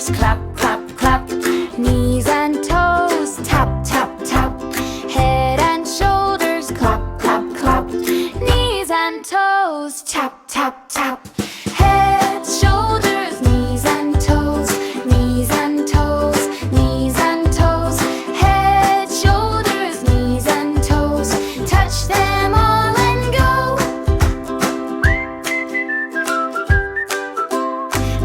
shoulders, clap, clap, clap. Knees and toes, tap, tap, tap. Head and shoulders, clap, clap, clap. Knees and toes, tap, tap, tap. Head, shoulders, knees and toes, knees and toes, knees and toes. Head, shoulders, knees and toes. Touch them all and go.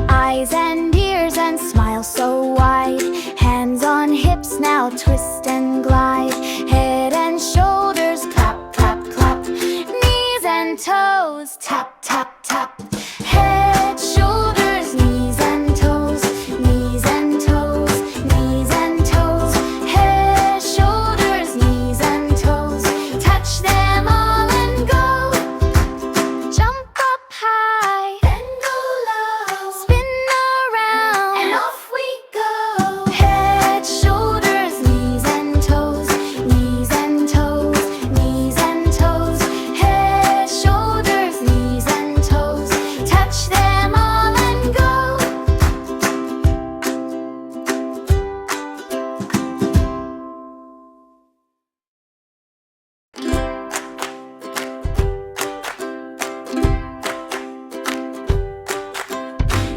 Eyes and ears and smile so wide. Hands on hips, now twist and glide. Head and shoulders, clap, clap, clap. Knees and toes, tap, tap, tap. Head, shoulders, knees and toes, knees and toes, knees and toes. Head, shoulders, knees and toes. Touch them all and go. Jump up high, then go low. Spin around, and off we go. Head, shoulders, knees and toes, knees and toes, knees and toes. Head, shoulders, knees and toes. Touch them all and go.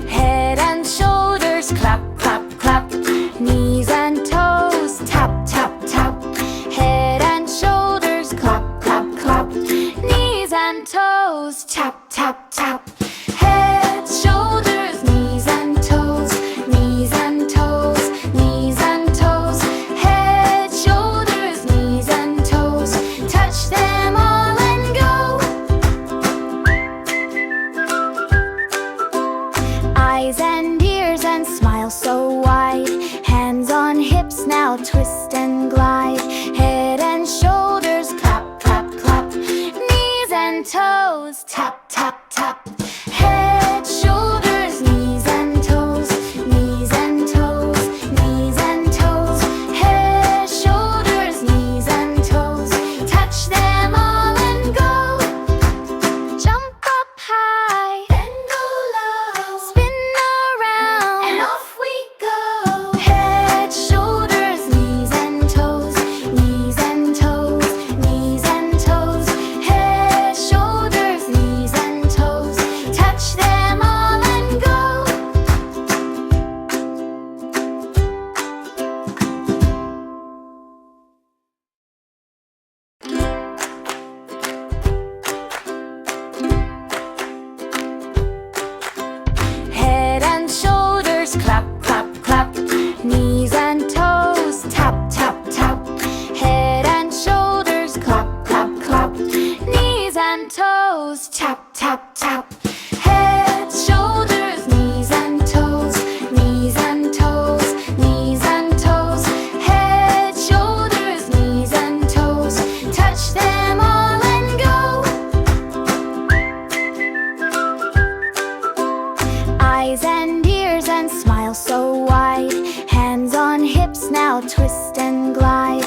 Head and shoulders, clap, clap, clap. Knees and toes, tap, tap, tap. Head and shoulders, clap, clap, clap. Knees and toes, tap, tap, tap. Head, shoulders, knees and toes, knees and toes, knees and toes. Head, shoulders, knees and toes. Touch them all and go. Eyes and ears and smile so wide. Hands on hips, now twist and glide. Head and shoulders, clap, clap, clap. Knees and toes, tap, tap, tap. Head, shoulders, knees and toes, knees and toes, knees and toes. Head, shoulders, knees and toes. Touch them all and go. Jump up high, then go low. Spin around, and off we go. Head, shoulders, knees and toes, knees and toes, knees and toes. Head, shoulders, knees and toes. Touch them all and go. Head and shoulders, clap, clap, clap. Knees and toes, tap, tap, tap. Head and shoulders, clap, clap, clap. Knees and toes, tap, tap, tap. Head, shoulders, knees and toes, knees and toes, knees and toes. Head, shoulders, knees and toes. Touch them all and go. Eyes and ears and smile so wide. Hands on hips, now twist and glide.